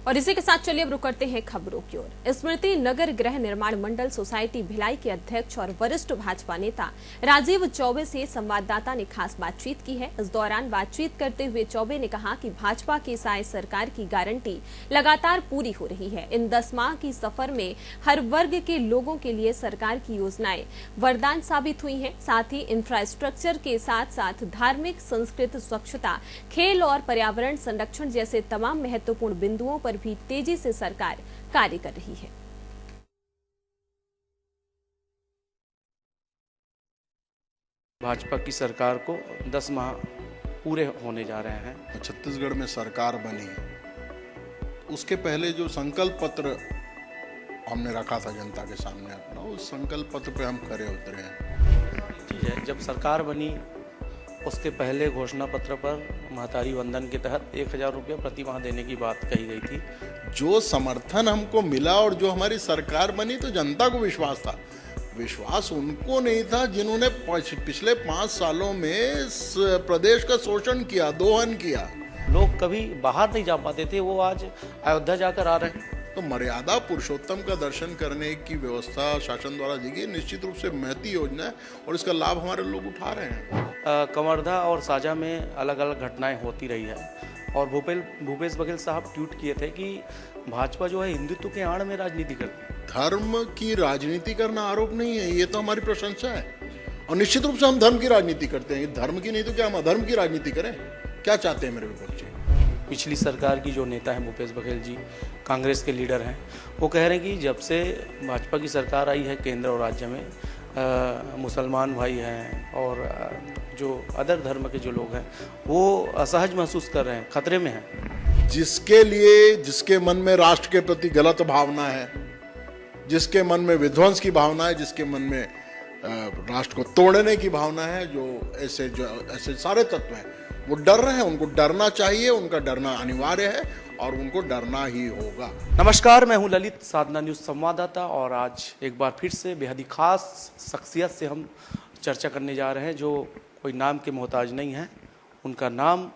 और इसी के साथ चलिए अब रुक करते हैं खबरों की ओर। स्मृति नगर गृह निर्माण मंडल सोसाइटी भिलाई के अध्यक्ष और वरिष्ठ भाजपा नेता राजीव चौबे से संवाददाता ने खास बातचीत की है। इस दौरान बातचीत करते हुए चौबे ने कहा कि भाजपा की साय सरकार की गारंटी लगातार पूरी हो रही है। इन 10 माह की सफर में हर वर्ग के लोगों के लिए सरकार की योजनाएं वरदान साबित हुई है। साथ ही इंफ्रास्ट्रक्चर के साथ साथ धार्मिक, संस्कृत, स्वच्छता, खेल और पर्यावरण संरक्षण जैसे तमाम महत्वपूर्ण बिंदुओं पर भी तेजी से सरकार कार्य कर रही है। भाजपा की सरकार को 10 माह पूरे होने जा रहे हैं। छत्तीसगढ़ में सरकार बनी, उसके पहले जो संकल्प पत्र हमने रखा था जनता के सामने अपना, उस संकल्प पत्र पे हम खरे उतरे हैं। चीज़ है, जब सरकार बनी उसके पहले घोषणा पत्र पर महतारी वंदन के तहत 1000 रुपये प्रति माह देने की बात कही गई थी। जो समर्थन हमको मिला और जो हमारी सरकार बनी, तो जनता को विश्वास था। विश्वास उनको नहीं था जिन्होंने पिछले 5 सालों में प्रदेश का शोषण किया, दोहन किया। लोग कभी बाहर नहीं जा पाते थे, वो आज अयोध्या जाकर आ रहे हैं। तो मर्यादा पुरुषोत्तम का दर्शन करने की व्यवस्था शासन द्वारा दी गई, निश्चित रूप से महती योजना है और इसका लाभ हमारे लोग उठा रहे हैं। कवर्धा और साजा में अलग अलग घटनाएं होती रही है और भूपेश बघेल साहब ट्वीट किए थे कि भाजपा जो है हिंदुत्व के आड़ में राजनीति करती है। धर्म की राजनीति करना आरोप नहीं है, ये तो हमारी प्रशंसा है और निश्चित रूप से हम धर्म की राजनीति करते हैं। धर्म की नहीं तो क्या हम अधर्म की राजनीति करें? क्या चाहते हैं मेरे विपक्षी? पिछली सरकार की जो नेता हैं भूपेश बघेल जी, कांग्रेस के लीडर हैं, वो कह रहे हैं कि जब से भाजपा की सरकार आई है केंद्र और राज्य में, मुसलमान भाई हैं और जो अदर धर्म के जो लोग हैं वो असहज महसूस कर रहे हैं, खतरे में हैं। जिसके लिए, जिसके मन में राष्ट्र के प्रति गलत भावना है, जिसके मन में विध्वंस की भावना है, जिसके मन में राष्ट्र को तोड़ने की भावना है, जो ऐसे सारे तत्व हैं, वो डर रहे हैं। उनको डरना चाहिए, उनका डरना अनिवार्य है और उनको डरना ही होगा। नमस्कार, मैं हूं ललित, साधना न्यूज संवाददाता, और आज एक बार फिर से बेहद ही खास शख्सियत से हम चर्चा करने जा रहे हैं जो कोई नाम के मोहताज नहीं है। उनका नाम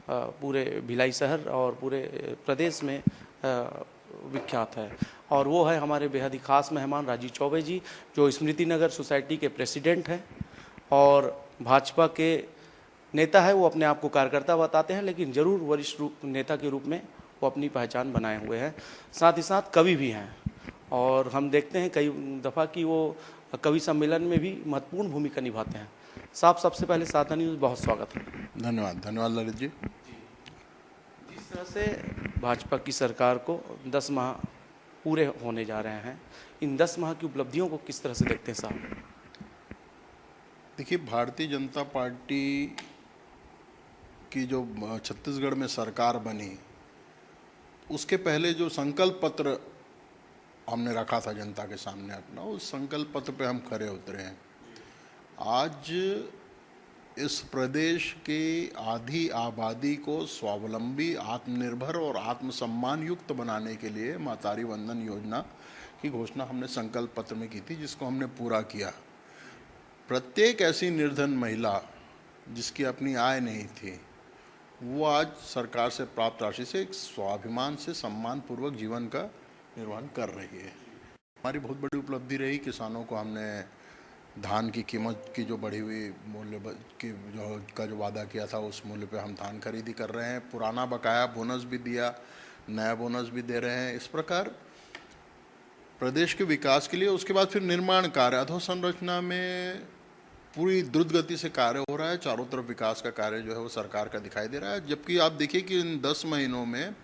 पूरे भिलाई शहर और पूरे प्रदेश में विख्यात है और वो है हमारे बेहद ही खास मेहमान राजीव चौबे जी, जो स्मृति नगर सोसाइटी के प्रेसिडेंट हैं और भाजपा के नेता है। वो अपने आप को कार्यकर्ता बताते हैं, लेकिन जरूर वरिष्ठ नेता के रूप में वो अपनी पहचान बनाए हुए हैं। साथ ही साथ कवि भी हैं और हम देखते हैं कई दफ़ा कि वो कवि सम्मेलन में भी महत्वपूर्ण भूमिका निभाते हैं। साहब, सबसे पहले साधना न्यूज़ बहुत स्वागत है। धन्यवाद ललित जी। जिस तरह से भाजपा की सरकार को 10 माह पूरे होने जा रहे हैं, इन 10 माह की उपलब्धियों को किस तरह से देखते हैं साहब? देखिए, भारतीय जनता पार्टी की जो छत्तीसगढ़ में सरकार बनी, उसके पहले जो संकल्प पत्र हमने रखा था जनता के सामने अपना, उस संकल्प पत्र पे हम खरे उतरे हैं। आज इस प्रदेश की आधी आबादी को स्वावलंबी, आत्मनिर्भर और आत्मसम्मान युक्त बनाने के लिए महतारी वंदन योजना की घोषणा हमने संकल्प पत्र में की थी, जिसको हमने पूरा किया। प्रत्येक ऐसी निर्धन महिला जिसकी अपनी आय नहीं थी, वो आज सरकार से प्राप्त राशि से एक स्वाभिमान से सम्मानपूर्वक जीवन का निर्वहन कर रही है। हमारी बहुत बड़ी उपलब्धि रही। किसानों को हमने धान की कीमत की जो बढ़ी हुई मूल्य की जो वादा किया था, उस मूल्य पे हम धान खरीदी कर रहे हैं। पुराना बकाया बोनस भी दिया, नया बोनस भी दे रहे हैं। इस प्रकार प्रदेश के विकास के लिए, उसके बाद फिर निर्माण कार्य, अधोसंरचना में पूरी द्रुत गति से कार्य हो रहा है। चारों तरफ विकास का कार्य जो है वो सरकार का दिखाई दे रहा है। जबकि आप देखिए कि इन 10 महीनों में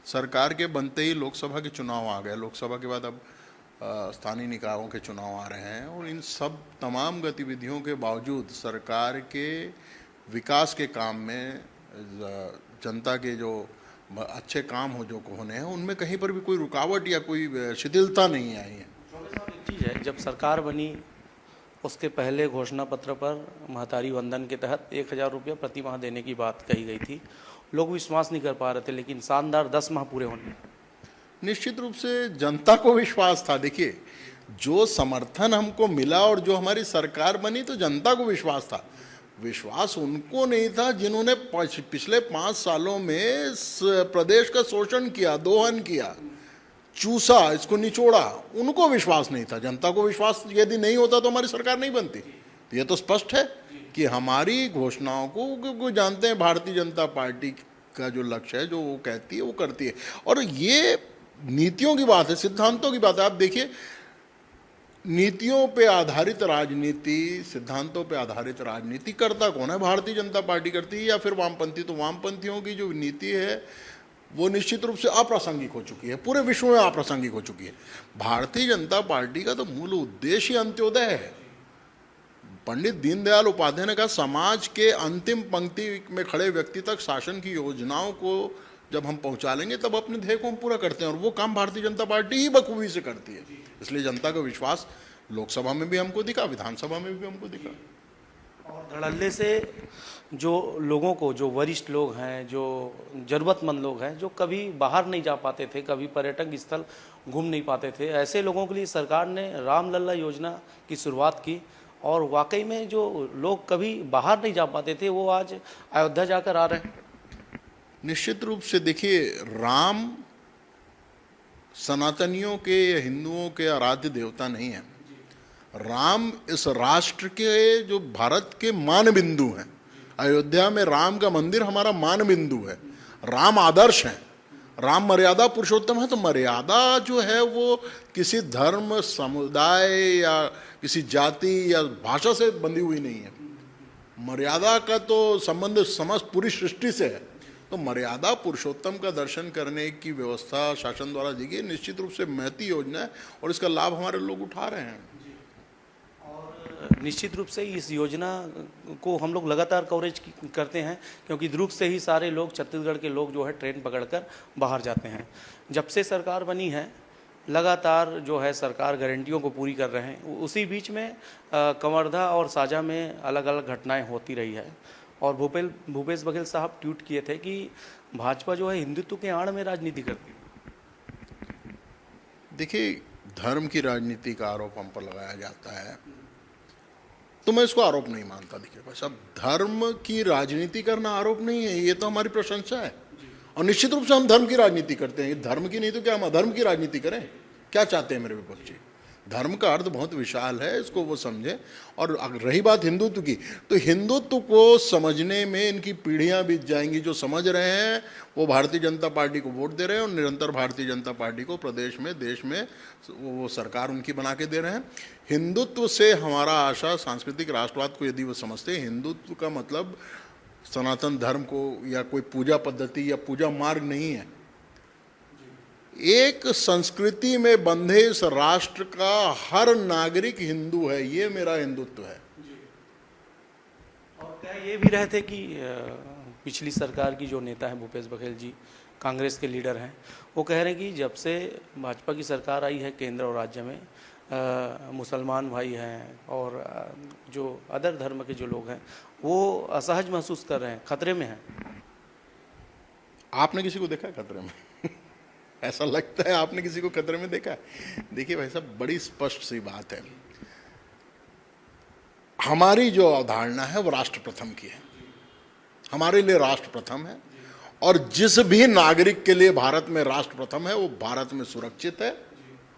सरकार के बनते ही लोकसभा के चुनाव आ गए। लोकसभा के बाद अब स्थानीय निकायों के चुनाव आ रहे हैं और इन सब तमाम गतिविधियों के बावजूद सरकार के विकास के काम में, जनता के जो अच्छे काम हो जो होने हैं, उनमें कहीं पर भी कोई रुकावट या कोई शिथिलता नहीं आई है। एक चीज़ है, जब सरकार बनी उसके पहले घोषणा पत्र पर महतारी वंदन के तहत 1000 रुपये प्रति माह देने की बात कही गई थी। लोग विश्वास नहीं कर पा रहे थे, लेकिन शानदार 10 माह पूरे होने। निश्चित रूप से जनता को विश्वास था। देखिए, जो समर्थन हमको मिला और जो हमारी सरकार बनी, तो जनता को विश्वास था। विश्वास उनको नहीं था जिन्होंने पिछले 5 सालों में प्रदेश का शोषण किया, दोहन किया, चूसा, इसको निचोड़ा। उनको विश्वास नहीं था। जनता को विश्वास यदि नहीं होता तो हमारी सरकार नहीं बनती। ये तो स्पष्ट है कि हमारी घोषणाओं को जानते हैं, भारतीय जनता पार्टी का जो लक्ष्य है, जो वो कहती है वो करती है। और ये नीतियों की बात है, सिद्धांतों की बात है। आप देखिए, नीतियों पे आधारित राजनीति, सिद्धांतों पे आधारित राजनीति करता कौन है? भारतीय जनता पार्टी करती है, या फिर वामपंथी। तो वामपंथियों की जो नीति है वो निश्चित रूप से अप्रासंगिक हो चुकी है, पूरे विश्व में अप्रासंगिक हो चुकी है। भारतीय जनता पार्टी का तो मूल उद्देश्य अंत्योदय है। पंडित दीनदयाल उपाध्याय ने कहा, समाज के अंतिम पंक्ति में खड़े व्यक्ति तक शासन की योजनाओं को जब हम पहुंचा लेंगे तब अपने ध्येय को हम पूरा करते हैं। और वो काम भारतीय जनता पार्टी ही बखूबी से करती है। इसलिए जनता का विश्वास लोकसभा में भी हमको दिखा, विधानसभा में भी हमको दिखा। और धड़ल्ले से जो लोगों को, जो वरिष्ठ लोग हैं, जो ज़रूरतमंद लोग हैं, जो कभी बाहर नहीं जा पाते थे, कभी पर्यटक स्थल घूम नहीं पाते थे, ऐसे लोगों के लिए सरकार ने रामलला योजना की शुरुआत की। और वाकई में जो लोग कभी बाहर नहीं जा पाते थे वो आज अयोध्या जाकर आ रहे हैं। निश्चित रूप से देखिए, राम सनातनियों के या हिंदुओं के आराध्य देवता नहीं है। राम इस राष्ट्र के, जो भारत के मान बिंदु हैं। अयोध्या में राम का मंदिर हमारा मान बिंदु है। राम आदर्श है, राम मर्यादा पुरुषोत्तम है। तो मर्यादा जो है वो किसी धर्म, समुदाय या किसी जाति या भाषा से बंधी हुई नहीं है। मर्यादा का तो संबंध समस्त पूरी सृष्टि से है। तो मर्यादा पुरुषोत्तम का दर्शन करने की व्यवस्था शासन द्वारा दी गई, निश्चित रूप से महती योजना है और इसका लाभ हमारे लोग उठा रहे हैं। निश्चित रूप से इस योजना को हम लोग लगातार कवरेज करते हैं, क्योंकि दुर्ग से ही सारे लोग, छत्तीसगढ़ के लोग जो है ट्रेन पकड़कर बाहर जाते हैं। जब से सरकार बनी है लगातार जो है सरकार गारंटियों को पूरी कर रहे हैं। उसी बीच में कवर्धा और साजा में अलग अलग घटनाएं होती रही है। और भूपेश बघेल साहब ट्वीट किए थे कि भाजपा जो है हिंदुत्व के आड़ में राजनीति करती है। देखिए, धर्म की राजनीति का आरोप हम पर लगाया जाता है, तो मैं इसको आरोप नहीं मानता। देखिए बस, अब धर्म की राजनीति करना आरोप नहीं है, ये तो हमारी प्रशंसा है। और निश्चित रूप से हम धर्म की राजनीति करते हैं। धर्म की नहीं तो क्या हम अधर्म की राजनीति करें? क्या चाहते हैं मेरे विपक्षी? धर्म का अर्थ बहुत विशाल है, इसको वो समझे। और रही बात हिंदुत्व की, तो हिंदुत्व को समझने में इनकी पीढ़ियां बीत जाएंगी। जो समझ रहे हैं वो भारतीय जनता पार्टी को वोट दे रहे हैं और निरंतर भारतीय जनता पार्टी को प्रदेश में, देश में वो सरकार उनकी बना के दे रहे हैं। हिंदुत्व से हमारा आशा सांस्कृतिक राष्ट्रवाद को यदि वो समझते हैं, हिंदुत्व का मतलब सनातन धर्म को या कोई पूजा पद्धति या पूजा मार्ग नहीं है। एक संस्कृति में बंधे इस राष्ट्र का हर नागरिक हिंदू है, ये मेरा हिंदुत्व है। और क्या ये भी रहे थे कि पिछली सरकार की जो नेता है भूपेश बघेल जी, कांग्रेस के लीडर हैं, वो कह रहे हैं कि जब से भाजपा की सरकार आई है केंद्र और राज्य में, मुसलमान भाई हैं और जो अदर धर्म के जो लोग हैं वो असहज महसूस कर रहे हैं, खतरे में हैं। आपने किसी को देखा है खतरे में? ऐसा लगता है आपने किसी को खतरे में देखा है? देखिए भाई साहब, बड़ी स्पष्ट सी बात है। हमारी जो अवधारणा है वो राष्ट्र प्रथम की है। हमारे लिए राष्ट्र प्रथम है और जिस भी नागरिक के लिए भारत में राष्ट्र प्रथम है वो भारत में सुरक्षित है,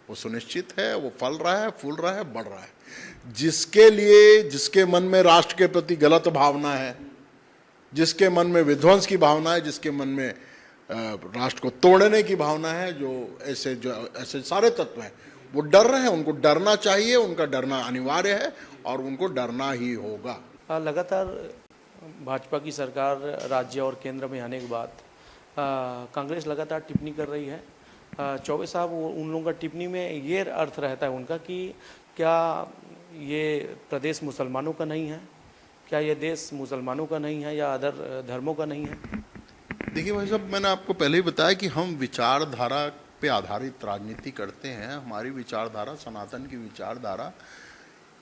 वो सुनिश्चित है, वो फल रहा है, फूल रहा है, बढ़ रहा है। जिसके लिए, जिसके मन में राष्ट्र के प्रति गलत भावना है, जिसके मन में विध्वंस की भावना है, जिसके मन में राष्ट्र को तोड़ने की भावना है, जो ऐसे सारे तत्व हैं, वो डर रहे हैं। उनको डरना चाहिए, उनका डरना अनिवार्य है और उनको डरना ही होगा। लगातार भाजपा की सरकार राज्य और केंद्र में आने के बाद कांग्रेस लगातार टिप्पणी कर रही है। चौबे साहब, उन लोगों का टिप्पणी में ये अर्थ रहता है उनका कि क्या ये प्रदेश मुसलमानों का नहीं है, क्या ये देश मुसलमानों का नहीं है या अदर धर्मों का नहीं है? देखिए भाई साहब, मैंने आपको पहले ही बताया कि हम विचारधारा पे आधारित राजनीति करते हैं। हमारी विचारधारा, सनातन की विचारधारा,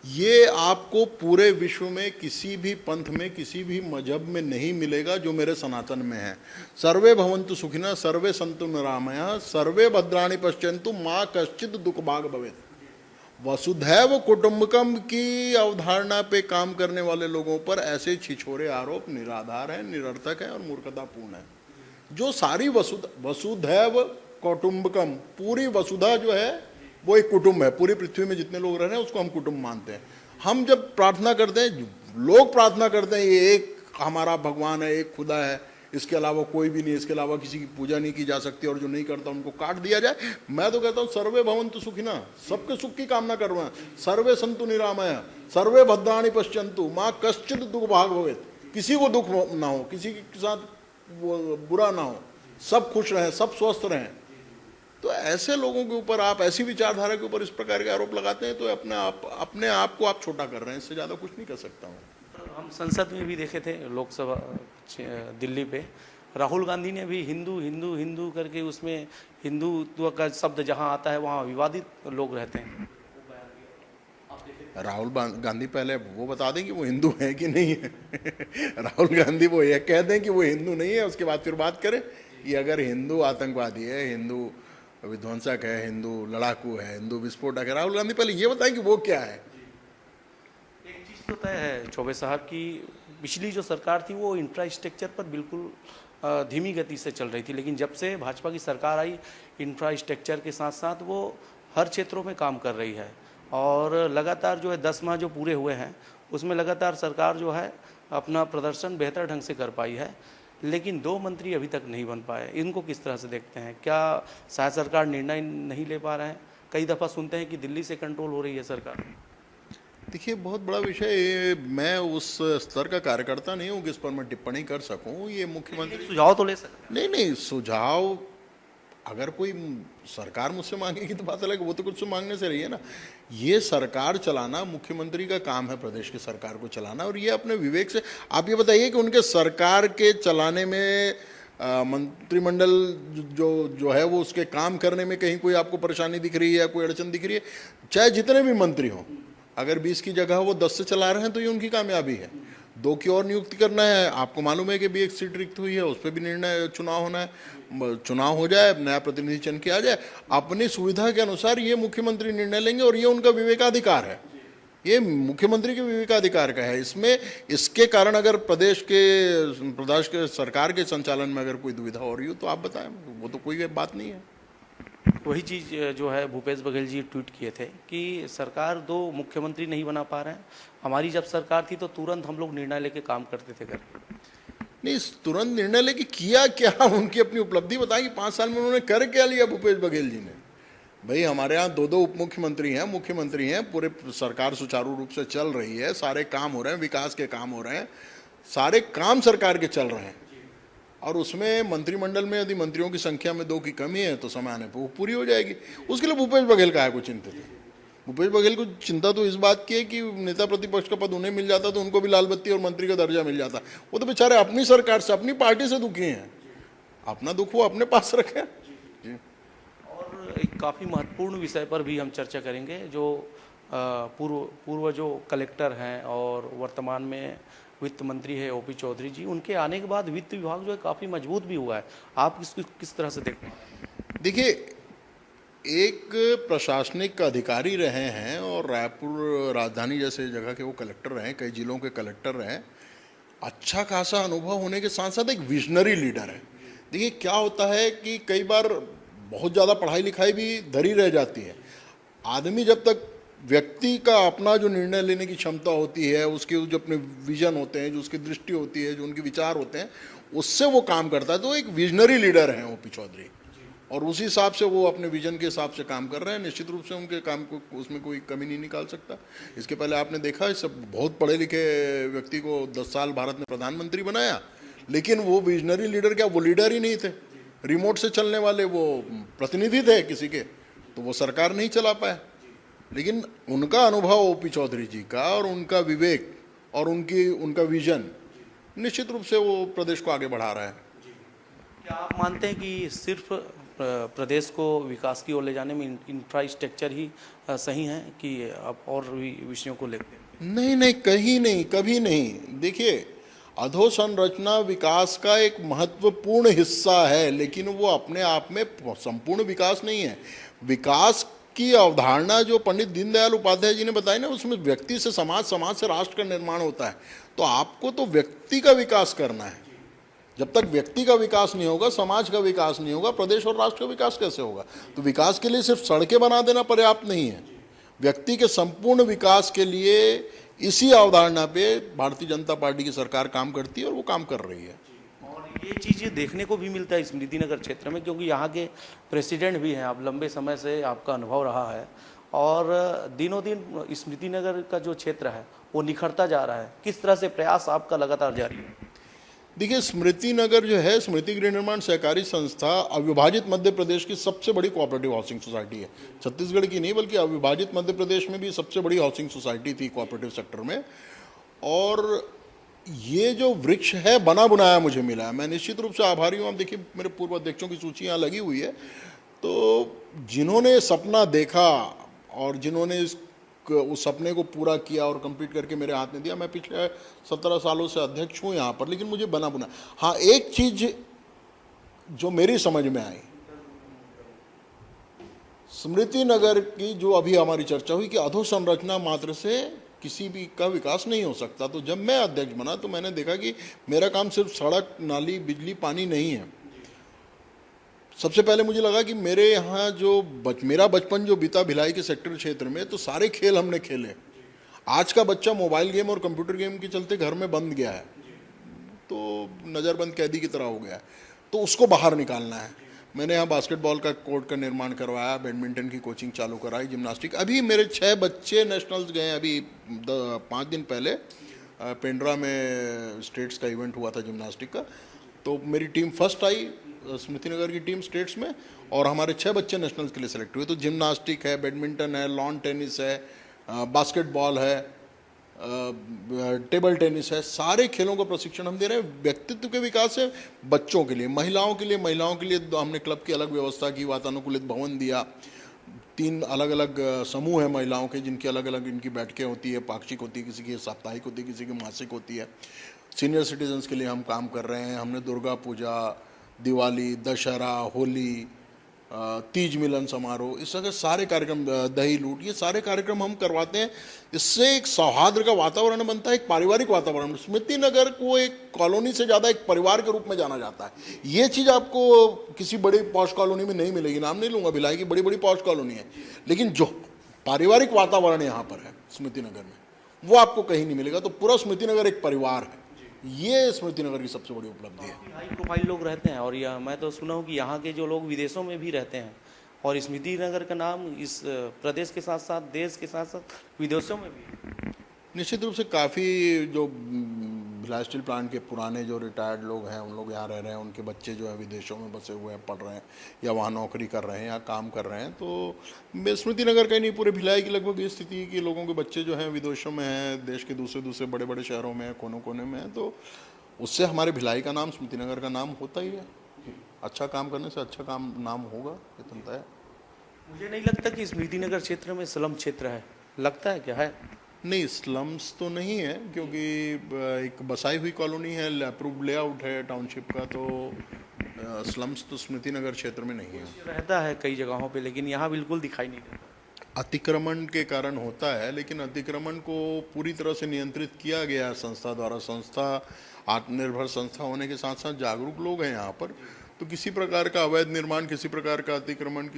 ये आपको पूरे विश्व में किसी भी पंथ में, किसी भी मजहब में नहीं मिलेगा जो मेरे सनातन में है। सर्वे भवन्तु सुखिनः, सर्वे सन्तु निरामयः, सर्वे भद्राणि पश्यन्तु, माँ कश्चित् दुःख भाग् भवेत्। वसुधैव कुटुंबकम की अवधारणा पे काम करने वाले लोगों पर ऐसे छिछोरे आरोप निराधार हैं, निरर्थक हैं और मूर्खतापूर्ण है। जो सारी वसुधैव कुटुंबकम, पूरी वसुधा जो है वो एक कुटुंब है, पूरी पृथ्वी में जितने लोग रह रहे हैं उसको हम कुटुंब मानते हैं। हम जब प्रार्थना करते हैं, लोग प्रार्थना करते हैं ये एक हमारा भगवान है, एक खुदा है, इसके अलावा कोई भी नहीं, इसके अलावा किसी की पूजा नहीं की जा सकती और जो नहीं करता उनको काट दिया जाए। मैं तो कहता हूँ सर्वे भवन्तु सुखिनः, सबके सुख की कामना कर रहा है। सर्वे सन्तु निरामया, सर्वे भद्राणि पश्यन्तु, माँ कश्चित् दुर्भाग भवेत्, किसी को दुख ना हो, किसी के साथ बुरा ना हो, सब खुश रहें, सब स्वस्थ रहें। तो ऐसे लोगों के ऊपर आप, ऐसी विचारधारा के ऊपर इस प्रकार के आरोप लगाते हैं तो अपने आप को आप छोटा कर रहे हैं, इससे ज़्यादा कुछ नहीं कर सकता हूँ। हम संसद में भी देखे थे, लोकसभा दिल्ली पे राहुल गांधी ने भी हिंदू हिंदू हिंदू करके, उसमें हिंदुत्व का शब्द जहां आता है वहां विवादित लोग रहते हैं। राहुल गांधी पहले वो बता दें कि वो हिंदू है कि नहीं है। राहुल गांधी वो ये कह दें कि वो हिंदू नहीं है, उसके बाद फिर बात करें कि अगर हिंदू आतंकवादी है, हिंदू विध्वंसक है, हिंदू लड़ाकू है, हिंदू विस्फोटक है। राहुल गांधी पहले ये बताएं कि वो क्या है। एक चीज़ तो तय है चौबे साहब की, पिछली जो सरकार थी वो इंफ्रास्ट्रक्चर पर बिल्कुल धीमी गति से चल रही थी, लेकिन जब से भाजपा की सरकार आई, इंफ्रास्ट्रक्चर के साथ साथ वो हर क्षेत्रों में काम कर रही है। और लगातार जो है 10 माह जो पूरे हुए हैं उसमें लगातार सरकार जो है अपना प्रदर्शन बेहतर ढंग से कर पाई है, लेकिन 2 मंत्री अभी तक नहीं बन पाए। इनको किस तरह से देखते हैं? क्या शायद सरकार निर्णय नहीं ले पा रहे हैं? कई दफ़ा सुनते हैं कि दिल्ली से कंट्रोल हो रही है सरकार। देखिए, बहुत बड़ा विषय है, मैं उस स्तर का कार्यकर्ता नहीं हूँ कि इस पर मैं टिप्पणी कर सकूँ। ये मुख्यमंत्री सुझाव तो ले सकते हैं। नहीं, सुझाव अगर कोई सरकार मुझसे मांगेगी तो बात अलग, वो तो कुछ से मांगने से रही है ना। ये सरकार चलाना मुख्यमंत्री का काम है, प्रदेश की सरकार को चलाना, और ये अपने विवेक से। आप ये बताइए कि उनके सरकार के चलाने में मंत्रिमंडल जो है वो उसके काम करने में कहीं कोई आपको परेशानी दिख रही है या कोई अड़चन दिख रही है? चाहे जितने भी मंत्री हों, अगर 20 की जगह वो 10 से चला रहे हैं तो ये उनकी कामयाबी है। 2 की और नियुक्ति करना है, आपको मालूम है कि भी एक सीट रिक्त हुई है, उस पर भी निर्णय चुनाव होना है। चुनाव हो जाए, नया प्रतिनिधि चयन किया जाए, अपनी सुविधा के अनुसार ये मुख्यमंत्री निर्णय लेंगे और ये उनका विवेकाधिकार है, ये मुख्यमंत्री के विवेकाधिकार का है। इसमें इसके कारण अगर प्रदेश के सरकार के संचालन में अगर कोई दुविधा हो रही हो तो आप बताएं, वो तो कोई बात नहीं है। वही चीज़ जो है भूपेश बघेल जी ट्वीट किए थे कि सरकार 2 मुख्यमंत्री नहीं बना पा रहे हैं, हमारी जब सरकार थी तो तुरंत हम लोग निर्णय लेके काम करते थे घर। नहीं, तुरंत निर्णय लेके किया क्या, उनकी अपनी उपलब्धि बताएं कि 5 साल में उन्होंने कर क्या लिया भूपेश बघेल जी ने। भाई हमारे यहाँ 2 उप मुख्यमंत्री हैं, मुख्यमंत्री हैं, पूरे सरकार सुचारू रूप से चल रही है, सारे काम हो रहे हैं, विकास के काम हो रहे हैं, सारे काम सरकार के चल रहे हैं। और उसमें मंत्रिमंडल में यदि मंत्रियों की संख्या में 2 की कमी है तो समय आने पर वो पूरी हो जाएगी। उसके लिए भूपेश बघेल का है कुछ चिंतित है? भूपेश बघेल को चिंता तो इस बात की है कि नेता प्रतिपक्ष का पद उन्हें मिल जाता तो उनको भी लाल बत्ती और मंत्री का दर्जा मिल जाता। वो तो बेचारे अपनी सरकार से, अपनी पार्टी से दुखी हैं, अपना दुख वो अपने पास रखें। जी। और एक काफ़ी महत्वपूर्ण विषय पर भी हम चर्चा करेंगे, जो पूर्व जो कलेक्टर हैं और वर्तमान में वित्त मंत्री है ओपी चौधरी जी, उनके आने के बाद वित्त विभाग जो है काफ़ी मजबूत भी हुआ है। आप इसको किस तरह से देखते हैं? देखिए, एक प्रशासनिक अधिकारी रहे हैं और रायपुर राजधानी जैसे जगह के वो कलेक्टर रहे, कई जिलों के कलेक्टर रहे, अच्छा खासा अनुभव होने के साथ साथ एक विजनरी लीडर है। देखिए क्या होता है कि कई बार बहुत ज़्यादा पढ़ाई लिखाई भी धरी रह जाती है। आदमी जब तक व्यक्ति का अपना जो निर्णय लेने की क्षमता होती है, उसके जो अपने विजन होते हैं, जो उसकी दृष्टि होती है, जो उनके विचार होते हैं, उससे वो काम करता है। तो एक विजनरी लीडर हैं ओपी चौधरी, और उसी हिसाब से वो अपने विजन के हिसाब से काम कर रहे हैं। निश्चित रूप से उनके काम को उसमें कोई कमी नहीं निकाल सकता। इसके पहले आपने देखा है, सब बहुत पढ़े लिखे व्यक्ति को 10 साल भारत में प्रधानमंत्री बनाया, लेकिन वो विजनरी लीडर क्या, वो लीडर ही नहीं थे, रिमोट से चलने वाले वो प्रतिनिधि थे किसी के, तो वो सरकार नहीं चला पाए। लेकिन उनका अनुभव ओपी चौधरी जी का और उनका विवेक और उनका विजन निश्चित रूप से वो प्रदेश को आगे बढ़ा रहा है। क्या आप मानते हैं कि सिर्फ प्रदेश को विकास की ओर ले जाने में इंफ्रास्ट्रक्चर ही सही है कि आप और भी विषयों को लेते हैं? नहीं, कहीं नहीं, कभी नहीं। देखिए, अधोसंरचना विकास का एक महत्वपूर्ण हिस्सा है, लेकिन वो अपने आप में संपूर्ण विकास नहीं है। विकास की अवधारणा जो पंडित दीनदयाल उपाध्याय जी ने बताई ना, उसमें व्यक्ति से समाज, समाज से राष्ट्र का निर्माण होता है। तो आपको तो व्यक्ति का विकास करना है। जब तक व्यक्ति का विकास नहीं होगा, समाज का विकास नहीं होगा, प्रदेश और राष्ट्र का विकास कैसे होगा? तो विकास के लिए सिर्फ सड़कें बना देना पर्याप्त नहीं है। व्यक्ति के संपूर्ण विकास के लिए इसी अवधारणा पे भारतीय जनता पार्टी की सरकार काम करती है और वो काम कर रही है। और ये चीज़ें देखने को भी मिलता है स्मृति नगर क्षेत्र में, क्योंकि यहाँ के प्रेसिडेंट भी हैं, आप लंबे समय से आपका अनुभव रहा है और दिनों दिन स्मृति नगर का जो क्षेत्र है वो निखरता जा रहा है। किस तरह से प्रयास आपका लगातार जारी है? देखिए, स्मृति नगर जो है, स्मृति गृह निर्माण सहकारी संस्था अविभाजित मध्य प्रदेश की सबसे बड़ी कोऑपरेटिव हाउसिंग सोसाइटी है। छत्तीसगढ़ की नहीं, बल्कि अविभाजित मध्य प्रदेश में भी सबसे बड़ी हाउसिंग सोसाइटी थी कोऑपरेटिव सेक्टर में। और ये जो वृक्ष है बना बनाया मुझे मिला है, मैं निश्चित रूप से आभारी हूँ। आप देखिए, मेरे पूर्व अध्यक्षों की सूची यहाँ लगी हुई है। तो जिन्होंने सपना देखा और जिन्होंने उस सपने को पूरा किया और कंप्लीट करके मेरे हाथ में दिया, मैं पिछले 17 सालों से अध्यक्ष हूँ यहाँ पर, लेकिन मुझे बना बुना। हाँ, एक चीज जो मेरी समझ में आई, स्मृति नगर की जो अभी हमारी चर्चा हुई कि अधोसंरचना मात्र से किसी भी का विकास नहीं हो सकता। तो जब मैं अध्यक्ष बना तो मैंने देखा कि मेरा काम सिर्फ सड़क, नाली, बिजली, पानी नहीं है। सबसे पहले मुझे लगा कि मेरे यहाँ जो मेरा बचपन जो बीता भिलाई के सेक्टर क्षेत्र में, तो सारे खेल हमने खेले। आज का बच्चा मोबाइल गेम और कंप्यूटर गेम के चलते घर में बंद गया है, तो नज़रबंद कैदी की तरह हो गया है। तो उसको बाहर निकालना है। मैंने यहाँ बास्केटबॉल का कोर्ट का निर्माण करवाया, बैडमिंटन की कोचिंग चालू कराई, जिम्नास्टिक। अभी मेरे 6 बच्चे नेशनल्स गए। अभी 5 दिन पहले पेंड्रा में स्टेट्स का इवेंट हुआ था जिम्नास्टिक का, तो मेरी टीम फर्स्ट आई, स्मृति नगर की टीम स्टेट्स में, और हमारे 6 बच्चे नेशनल्स के लिए सेलेक्ट हुए। तो जिम्नास्टिक है, बैडमिंटन है, लॉन टेनिस है, बास्केटबॉल है, टेबल टेनिस है, सारे खेलों का प्रशिक्षण हम दे रहे हैं। व्यक्तित्व के विकास है बच्चों के लिए, महिलाओं के लिए हमने क्लब की अलग व्यवस्था की, वातानुकूलित भवन दिया। 3 अलग अलग समूह है महिलाओं के, जिनकी अलग अलग इनकी बैठकें होती है, पाक्षिक होती है, किसी की साप्ताहिक होती है, किसी की मासिक होती है। सीनियर सिटीजन्स के लिए हम काम कर रहे हैं। हमने दुर्गा पूजा, दिवाली, दशहरा, होली, तीज मिलन समारोह, इस तरह के सारे कार्यक्रम, दही लूट, ये सारे कार्यक्रम हम करवाते हैं। इससे एक सौहार्द का वातावरण बनता है, एक पारिवारिक वातावरण। स्मृति नगर को एक कॉलोनी से ज़्यादा एक परिवार के रूप में जाना जाता है। ये चीज़ आपको किसी बड़ी पॉश कॉलोनी में नहीं मिलेगी। नाम नहीं लूँगा, भिलाई की बड़ी बड़ी पॉश कॉलोनी है, लेकिन जो पारिवारिक वातावरण यहाँ पर है स्मृति नगर में, वो आपको कहीं नहीं मिलेगा। तो पूरा स्मृति नगर एक परिवार है। ये स्मृति नगर की सबसे बड़ी उपलब्धि है। हाई प्रोफाइल लोग रहते हैं और यह मैं तो सुना हूँ कि यहाँ के जो लोग विदेशों में भी रहते हैं, और स्मृति नगर का नाम इस प्रदेश के साथ साथ देश के साथ साथ विदेशों में भी। निश्चित रूप से काफ़ी जो भिलाई स्टील प्लांट के पुराने जो रिटायर्ड लोग हैं, उन लोग यहाँ रह रहे हैं, उनके बच्चे जो है विदेशों में बसे हुए हैं, पढ़ रहे हैं या वहाँ नौकरी कर रहे हैं या काम कर रहे हैं। तो स्मृति नगर का ही नहीं, पूरे भिलाई की लगभग ये स्थिति है कि लोगों के बच्चे जो हैं विदेशों में हैं, देश के दूसरे बड़े बड़े शहरों में, कोनों कोने में हैं। तो उससे हमारे भिलाई का नाम, स्मृति नगर का नाम होता ही है। अच्छा काम करने से अच्छा काम नाम होगा, ये तय है। मुझे नहीं लगता कि स्मृति नगर क्षेत्र में स्लम क्षेत्र है, लगता है क्या है? नहीं, स्लम्स तो नहीं है, क्योंकि एक बसाई हुई कॉलोनी है, अप्रूव्ड लेआउट है टाउनशिप का। तो स्लम्स तो स्मृति नगर क्षेत्र में नहीं है। रहता है कई जगहों पे, लेकिन यहाँ बिल्कुल दिखाई नहीं देता। अतिक्रमण के कारण होता है, लेकिन अतिक्रमण को पूरी तरह से नियंत्रित किया गया है संस्था द्वारा। संस्था आत्मनिर्भर संस्था होने के साथ साथ जागरूक लोग हैं यहाँ पर। तो किसी प्रकार का अवैध निर्माण, किसी प्रकार का अतिक्रमण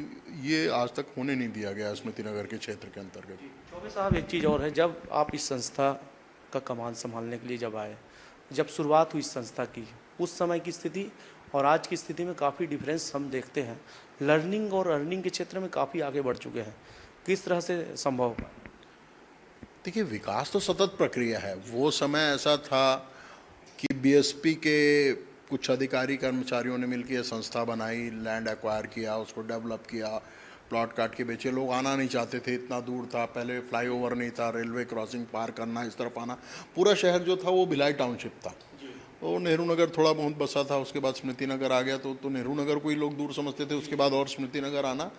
ये आज तक होने नहीं दिया गया स्मृति नगर के क्षेत्र के अंतर्गत। चौबे साहब, एक चीज़ और है, जब आप इस संस्था का कमान संभालने के लिए जब आए, जब शुरुआत हुई इस संस्था की, उस समय की स्थिति और आज की स्थिति में काफ़ी डिफरेंस हम देखते हैं। लर्निंग और अर्निंग के क्षेत्र में काफ़ी आगे बढ़ चुके हैं। किस तरह से संभव हुआ? देखिए, विकास तो सतत प्रक्रिया है। वो समय ऐसा था कि बीएसपी के कुछ अधिकारी कर्मचारियों ने मिलकर संस्था बनाई, लैंड एक्वायर किया, उसको डेवलप किया, प्लॉट काट के बेचे। लोग आना नहीं चाहते थे, इतना दूर था, पहले फ्लाईओवर नहीं था, रेलवे क्रॉसिंग पार करना, इस तरफ आना। पूरा शहर जो था वो भिलाई टाउनशिप था। तो नेहरू नगर थोड़ा बहुत बसा था, उसके बाद स्मृति नगर आ गया। तो नेहरू नगर को ही लोग दूर समझते थे, उसके बाद और स्मृति नगर आना।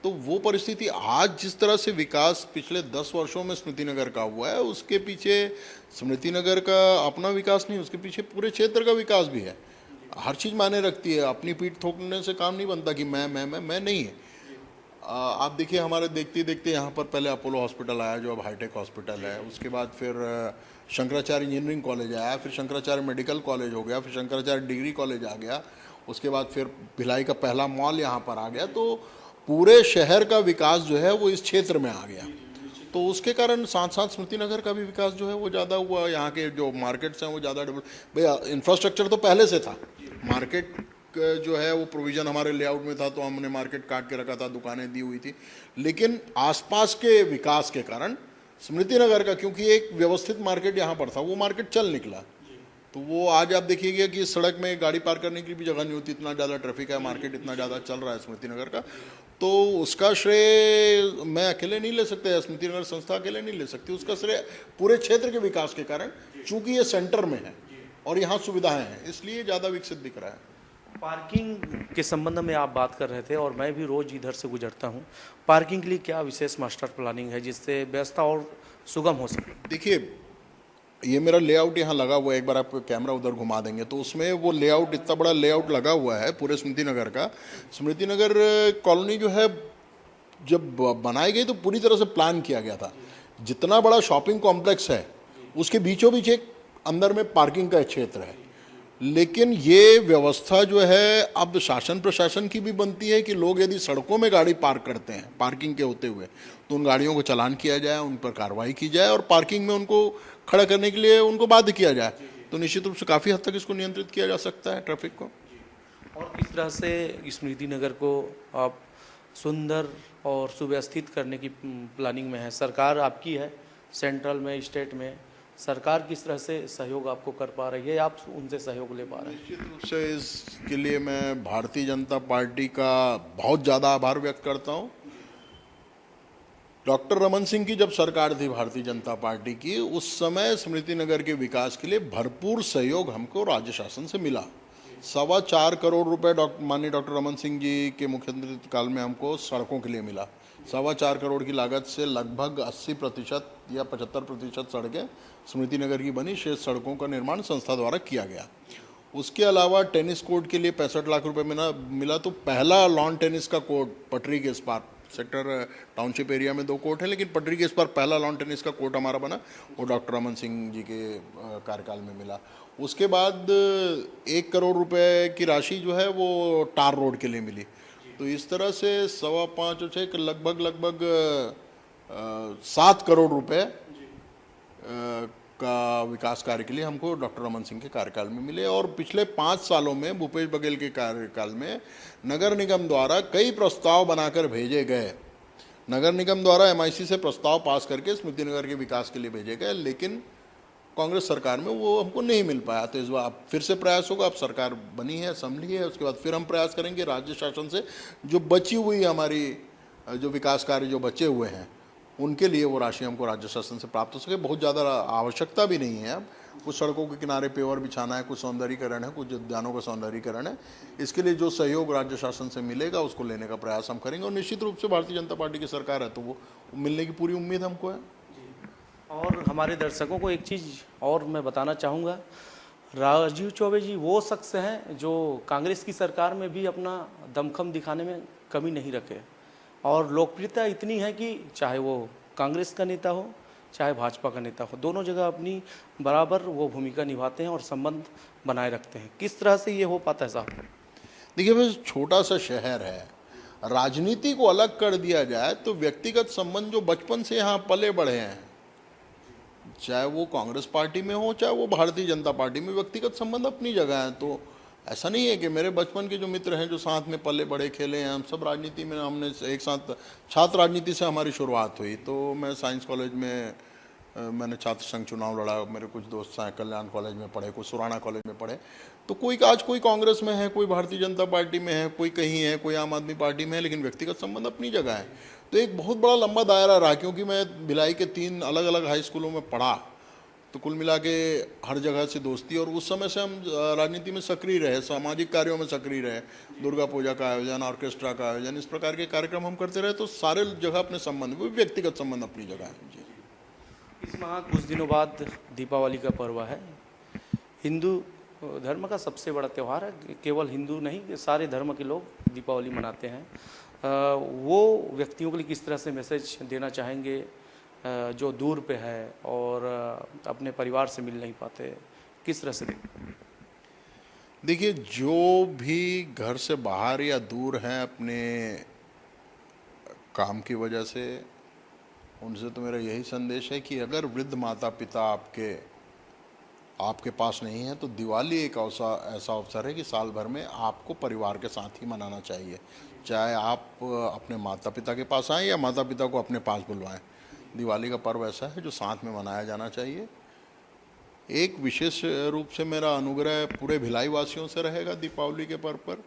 तो वो परिस्थिति आज जिस तरह से विकास पिछले 10 वर्षों में स्मृति नगर का हुआ है, उसके पीछे स्मृति नगर का अपना विकास नहीं, उसके पीछे पूरे क्षेत्र का विकास भी है। हर चीज़ मायने रखती है। अपनी पीठ थोपने से काम नहीं बनता कि मैं नहीं है। आप देखिए हमारे देखते देखते यहाँ पर पहले अपोलो हॉस्पिटल आया जो अब हाईटेक हॉस्पिटल है, उसके बाद फिर शंकराचार्य इंजीनियरिंग कॉलेज आया, फिर शंकराचार्य मेडिकल कॉलेज हो गया, फिर शंकराचार्य डिग्री कॉलेज आ गया, उसके बाद फिर भिलाई का पहला मॉल यहाँ पर आ गया। तो पूरे शहर का विकास जो है वो इस क्षेत्र में आ गया। तो उसके कारण साथ साथ स्मृति नगर का भी विकास जो है वो ज़्यादा हुआ। यहाँ के जो मार्केट्स हैं वो ज़्यादा डेवलप, भैया इंफ्रास्ट्रक्चर तो पहले से था, मार्केट जो है वो प्रोविज़न हमारे लेआउट में था, तो हमने मार्केट काट के रखा था, दुकानें दी हुई थी। लेकिन आसपास के विकास के कारण स्मृति नगर का, क्योंकि एक व्यवस्थित मार्केट यहाँ पर था, वो मार्केट चल निकला। तो वो आज आप देखिएगा कि सड़क में गाड़ी पार करने की भी जगह नहीं होती, इतना ज़्यादा ट्रैफिक है, मार्केट इतना ज़्यादा चल रहा है स्मृति नगर का। तो उसका श्रेय मैं अकेले नहीं ले सकते, स्मृति नगर संस्था अकेले नहीं ले सकती, उसका श्रेय पूरे क्षेत्र के विकास के कारण, चूंकि ये सेंटर में है और यहाँ सुविधाएं हैं, इसलिए ज़्यादा विकसित दिख रहा है। पार्किंग के संबंध में आप बात कर रहे थे और मैं भी रोज इधर से गुजरता हूँ। पार्किंग के लिए क्या विशेष मास्टर प्लानिंग है जिससे व्यवस्था और सुगम हो सके? देखिए ये मेरा लेआउट यहाँ लगा हुआ है, एक बार आप कैमरा उधर घुमा देंगे तो उसमें वो लेआउट, इतना बड़ा लेआउट लगा हुआ है पूरे स्मृति नगर का। स्मृति नगर कॉलोनी जो है जब बनाई गई तो पूरी तरह से प्लान किया गया था। जितना बड़ा शॉपिंग कॉम्प्लेक्स है उसके बीचों बीच एक अंदर में पार्किंग का क्षेत्र है, लेकिन ये व्यवस्था जो है अब शासन प्रशासन की भी बनती है कि लोग यदि सड़कों में गाड़ी पार्क करते हैं पार्किंग के होते हुए, तो उन गाड़ियों को चालान किया जाए, उन पर कार्रवाई की जाए और पार्किंग में उनको खड़ा करने के लिए उनको बाध्य किया जाए। तो निश्चित रूप से काफ़ी हद तक इसको नियंत्रित किया जा सकता है ट्रैफिक को। और किस तरह से स्मृति नगर को आप सुंदर और सुव्यवस्थित करने की प्लानिंग में है? सरकार आपकी है, सेंट्रल में, स्टेट में, सरकार किस तरह से सहयोग आपको कर पा रही है, आप उनसे सहयोग ले पा रहे हैं? निश्चित रूप से इसके लिए मैं भारतीय जनता पार्टी का बहुत ज़्यादा आभार व्यक्त करता हूँ। डॉक्टर रमन सिंह की जब सरकार थी भारतीय जनता पार्टी की, उस समय स्मृति नगर के विकास के लिए भरपूर सहयोग हमको राज्य शासन से मिला। 4.25 करोड़ रुपए माननीय डॉक्टर रमन सिंह जी के मुख्यमंत्री काल में हमको सड़कों के लिए मिला। 4.25 करोड़ की लागत से लगभग 80% या 75% सड़कें स्मृति नगर की बनी, शेष सड़कों का निर्माण संस्था द्वारा किया गया। उसके अलावा टेनिस कोर्ट के लिए 65 लाख रुपए मिला। तो पहला लॉन टेनिस का कोर्ट पटरी के इस पार, सेक्टर टाउनशिप एरिया में 2 कोर्ट है, लेकिन पटरी के इस पार पहला लॉन टेनिस का कोर्ट हमारा बना, वो डॉक्टर रमन सिंह जी के कार्यकाल में मिला। उसके बाद 1 करोड़ रुपए की राशि जो है वो टार रोड के लिए मिली। तो इस तरह से 5.25 और 6 लगभग 7 करोड़ रुपए का विकास कार्य के लिए हमको डॉक्टर रमन सिंह के कार्यकाल में मिले। और पिछले 5 सालों में भूपेश बघेल के कार्यकाल में नगर निगम द्वारा कई प्रस्ताव बनाकर भेजे गए। नगर निगम द्वारा MIC से प्रस्ताव पास करके स्मृति नगर के विकास के लिए भेजे गए, लेकिन कांग्रेस सरकार में वो हमको नहीं मिल पाया। तो इस बार फिर से प्रयास होगा, अब सरकार बनी है, संभली है, उसके बाद फिर हम प्रयास करेंगे राज्य शासन से जो बची हुई हमारी जो विकास कार्य जो बचे हुए हैं उनके लिए वो राशि हमको राज्य शासन से प्राप्त हो सके। बहुत ज़्यादा आवश्यकता भी नहीं है। अब कुछ सड़कों के किनारे पेवर बिछाना है, कुछ सौंदर्यीकरण है, कुछ उद्यानों का सौंदर्यीकरण है। इसके लिए जो सहयोग राज्य शासन से मिलेगा उसको लेने का प्रयास हम करेंगे और निश्चित रूप से भारतीय जनता पार्टी की सरकार है तो वो मिलने की पूरी उम्मीद हमको है। और हमारे दर्शकों को एक चीज़ और मैं बताना चाहूँगा, राजीव चौबे जी वो शख्स हैं जो कांग्रेस की सरकार में भी अपना दमखम दिखाने में कमी नहीं रखे और लोकप्रियता इतनी है कि चाहे वो कांग्रेस का नेता हो चाहे भाजपा का नेता हो, दोनों जगह अपनी बराबर वो भूमिका निभाते हैं और संबंध बनाए रखते हैं। किस तरह से ये हो पाता है साहब? देखिए बस छोटा सा शहर है, राजनीति को अलग कर दिया जाए तो व्यक्तिगत संबंध जो बचपन से यहाँ पले बढ़े हैं, चाहे वो कांग्रेस पार्टी में हो चाहे वो भारतीय जनता पार्टी में, व्यक्तिगत संबंध अपनी जगह है। तो ऐसा नहीं है कि मेरे बचपन के जो मित्र हैं जो साथ में पले बड़े खेले हैं, हम सब राजनीति में, हमने एक साथ छात्र राजनीति से हमारी शुरुआत हुई। तो मैं साइंस कॉलेज में मैंने छात्र संघ चुनाव लड़ा, मेरे कुछ दोस्त हैं कल्याण कॉलेज में पढ़े, कुछ सुराना कॉलेज में पढ़े। तो कोई आज कोई कांग्रेस में है, कोई भारतीय जनता पार्टी में है, कोई कहीं है, कोई आम आदमी पार्टी में है, लेकिन व्यक्तिगत संबंध अपनी जगह है। तो एक बहुत बड़ा लंबा दायरा रहा, क्योंकि मैं भिलाई के 3 अलग अलग हाई स्कूलों में पढ़ा, तो कुल मिला के हर जगह से दोस्ती। और उस समय से हम राजनीति में सक्रिय रहे, सामाजिक कार्यों में सक्रिय रहे, दुर्गा पूजा का आयोजन, ऑर्केस्ट्रा का आयोजन, इस प्रकार के कार्यक्रम हम करते रहे। तो सारे जगह अपने संबंध, वो व्यक्तिगत संबंध अपनी जगह है जी। इस माह कुछ दिनों बाद दीपावली का पर्व है। हिंदू धर्म का सबसे बड़ा त्यौहार है, केवल हिंदू नहीं सारे धर्म के लोग दीपावली मनाते हैं। वो व्यक्तियों के लिए किस तरह से मैसेज देना चाहेंगे जो दूर पे है और अपने परिवार से मिल नहीं पाते, किस तरह से दें? देखिए, जो भी घर से बाहर या दूर हैं अपने काम की वजह से, उनसे तो मेरा यही संदेश है कि अगर वृद्ध माता पिता आपके पास नहीं है तो दिवाली एक ऐसा अवसर है कि साल भर में आपको परिवार के साथ ही मनाना चाहिए। चाहे आप अपने माता पिता के पास आएँ या माता पिता को अपने पास बुलवाएं, दिवाली का पर्व ऐसा है जो साथ में मनाया जाना चाहिए। एक विशेष रूप से मेरा अनुग्रह पूरे भिलाई वासियों से रहेगा दीपावली के पर्व पर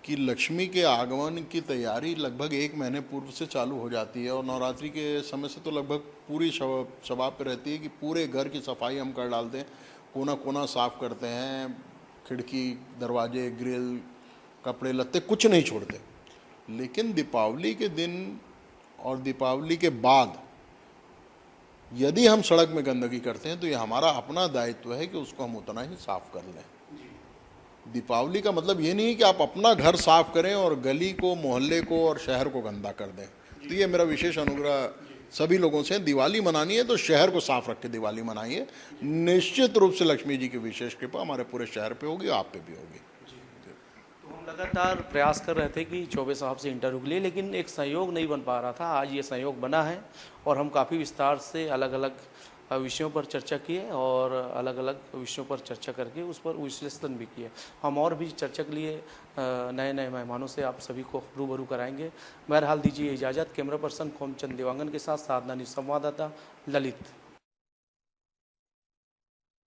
कि लक्ष्मी के आगमन की तैयारी लगभग 1 महीने पूर्व से चालू हो जाती है और नवरात्रि के समय से तो लगभग पूरी शबाब पे रहती है कि पूरे घर की सफाई हम कर डालते हैं, कोना कोना साफ करते हैं, खिड़की दरवाजे ग्रिल कपड़े लत्ते कुछ नहीं छोड़ते। लेकिन दीपावली के दिन और दीपावली के बाद यदि हम सड़क में गंदगी करते हैं तो ये हमारा अपना दायित्व है कि उसको हम उतना ही साफ कर लें। दीपावली का मतलब ये नहीं है कि आप अपना घर साफ करें और गली को, मोहल्ले को और शहर को गंदा कर दें। तो ये मेरा विशेष अनुग्रह सभी लोगों से, दिवाली मनानी है तो शहर को साफ रख के दिवाली मनाइए। निश्चित रूप से लक्ष्मी जी की विशेष कृपा हमारे पूरे शहर पे होगी, आप पे भी होगी। तो हम लगातार प्रयास कर रहे थे कि चौबे साहब से इंटरव्यू के लिए, लेकिन एक सहयोग नहीं बन पा रहा था। आज ये सहयोग बना है और हम काफ़ी विस्तार से अलग अलग विषयों पर चर्चा किए और अलग अलग विषयों पर चर्चा करके उस पर विश्लेषण भी किए। हम और भी चर्चा के लिए नए नए मेहमानों से आप सभी को रूबरू कराएंगे। बहरहाल दीजिए इजाज़त। कैमरा पर्सन खोमचंद देवांगन के साथ साधना न्यूज़ संवाददाता ललित।